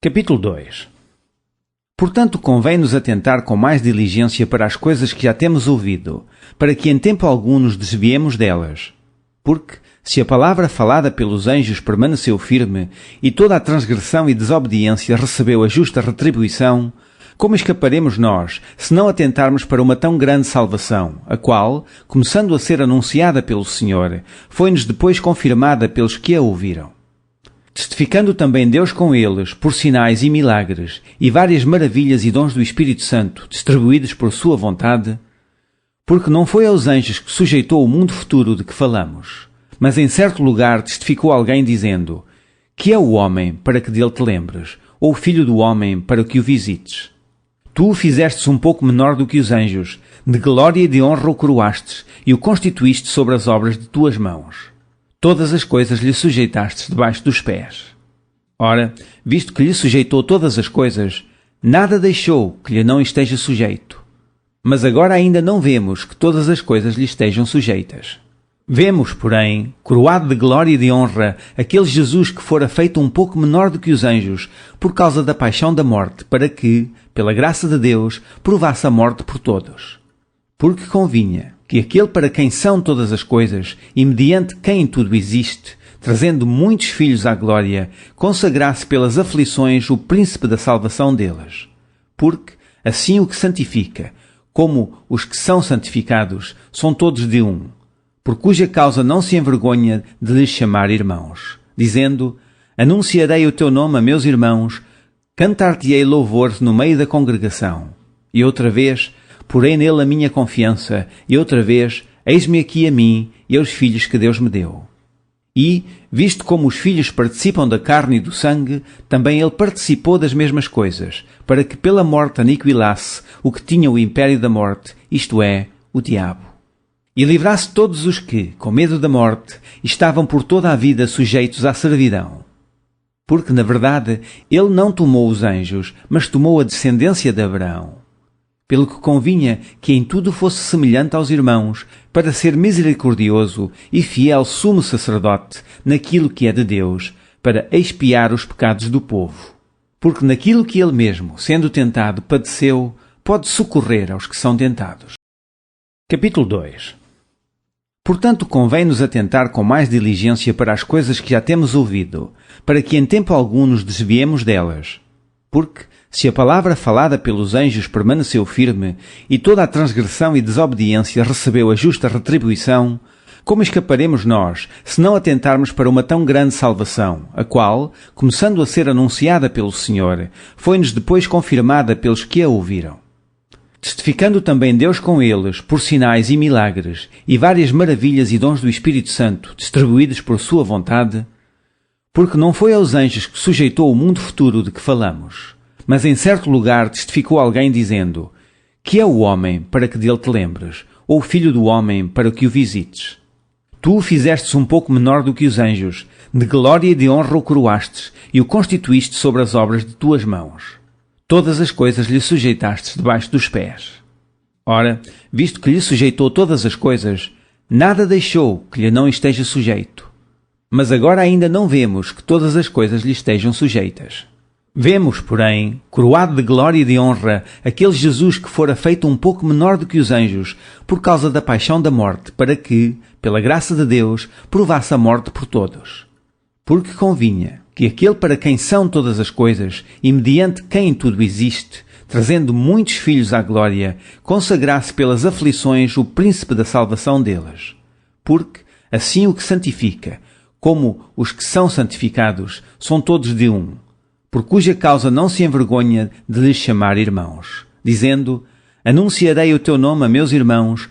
Capítulo 2. Portanto, convém-nos atentar com mais diligência para as coisas que já temos ouvido, para que em tempo algum nos desviemos delas. Porque, se a palavra falada pelos anjos permaneceu firme, e toda a transgressão e desobediência recebeu a justa retribuição, como escaparemos nós, se não atentarmos para uma tão grande salvação, a qual, começando a ser anunciada pelo Senhor, foi-nos depois confirmada pelos que a ouviram? Testificando também Deus com eles, por sinais e milagres, e várias maravilhas e dons do Espírito Santo, distribuídos por sua vontade, porque não foi aos anjos que sujeitou o mundo futuro de que falamos, mas em certo lugar testificou alguém dizendo: que é o homem para que dele te lembres, ou o filho do homem para que o visites? Tu o fizestes um pouco menor do que os anjos, de glória e de honra o coroastes, e o constituíste sobre as obras de tuas mãos. Todas as coisas lhe sujeitastes debaixo dos pés. Ora, visto que lhe sujeitou todas as coisas, nada deixou que lhe não esteja sujeito. Mas agora ainda não vemos que todas as coisas lhe estejam sujeitas. Vemos, porém, coroado de glória e de honra, aquele Jesus que fora feito um pouco menor do que os anjos, por causa da paixão da morte, para que, pela graça de Deus, provasse a morte por todos. Porque convinha que aquele para quem são todas as coisas, e mediante quem tudo existe, trazendo muitos filhos à glória, consagrasse pelas aflições o príncipe da salvação deles. Porque, assim o que santifica, como os que são santificados, são todos de um, por cuja causa não se envergonha de lhes chamar irmãos, dizendo: anunciarei o teu nome a meus irmãos, cantar-te-ei louvores no meio da congregação. E outra vez, porei nele a minha confiança, e outra vez, eis-me aqui a mim e aos filhos que Deus me deu. E, visto como os filhos participam da carne e do sangue, também ele participou das mesmas coisas, para que pela morte aniquilasse o que tinha o império da morte, isto é, o diabo. E livrasse todos os que, com medo da morte, estavam por toda a vida sujeitos à servidão. Porque, na verdade, ele não tomou os anjos, mas tomou a descendência de Abraão. Pelo que convinha que em tudo fosse semelhante aos irmãos, para ser misericordioso e fiel sumo sacerdote naquilo que é de Deus, para expiar os pecados do povo. Porque naquilo que ele mesmo, sendo tentado, padeceu, pode socorrer aos que são tentados. Capítulo 2. Portanto, convém-nos atentar com mais diligência para as coisas que já temos ouvido, para que em tempo algum nos desviemos delas. Porque, se a palavra falada pelos anjos permaneceu firme, e toda a transgressão e desobediência recebeu a justa retribuição, como escaparemos nós, se não atentarmos para uma tão grande salvação, a qual, começando a ser anunciada pelo Senhor, foi-nos depois confirmada pelos que a ouviram? Testificando também Deus com eles, por sinais e milagres, e várias maravilhas e dons do Espírito Santo, distribuídos por sua vontade, porque não foi aos anjos que sujeitou o mundo futuro de que falamos, mas em certo lugar testificou alguém dizendo: que é o homem para que dele te lembres, ou o filho do homem para que o visites? Tu o fizestes um pouco menor do que os anjos, de glória e de honra o coroastes, e o constituíste sobre as obras de tuas mãos. Todas as coisas lhe sujeitastes debaixo dos pés. Ora, visto que lhe sujeitou todas as coisas, nada deixou que lhe não esteja sujeito. Mas agora ainda não vemos que todas as coisas lhe estejam sujeitas. Vemos, porém, coroado de glória e de honra, aquele Jesus que fora feito um pouco menor do que os anjos, por causa da paixão da morte, para que, pela graça de Deus, provasse a morte por todos. Porque convinha que aquele para quem são todas as coisas, e mediante quem tudo existe, trazendo muitos filhos à glória, consagrasse pelas aflições o príncipe da salvação deles. Porque, assim o que santifica, como os que são santificados, são todos de um, por cuja causa não se envergonha de lhes chamar irmãos, dizendo: anunciarei o teu nome a meus irmãos,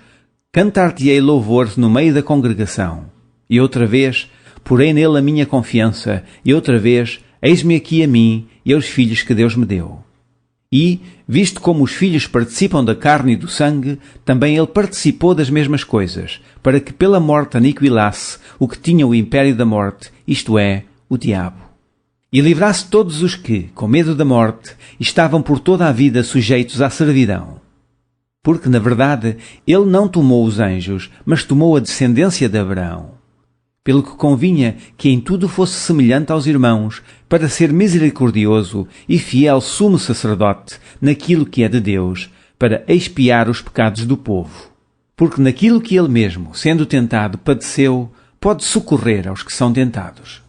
cantar-te-ei louvores no meio da congregação. E outra vez, porei nele a minha confiança, e outra vez, eis-me aqui a mim e aos filhos que Deus me deu. E, visto como os filhos participam da carne e do sangue, também ele participou das mesmas coisas, para que pela morte aniquilasse o que tinha o império da morte, isto é, o diabo. E livrasse todos os que, com medo da morte, estavam por toda a vida sujeitos à servidão. Porque, na verdade, ele não tomou os anjos, mas tomou a descendência de Abraão. pelo que convinha que em tudo fosse semelhante aos irmãos, para ser misericordioso e fiel sumo sacerdote naquilo que é de Deus, para expiar os pecados do povo. Porque naquilo que ele mesmo, sendo tentado, padeceu, pode socorrer aos que são tentados.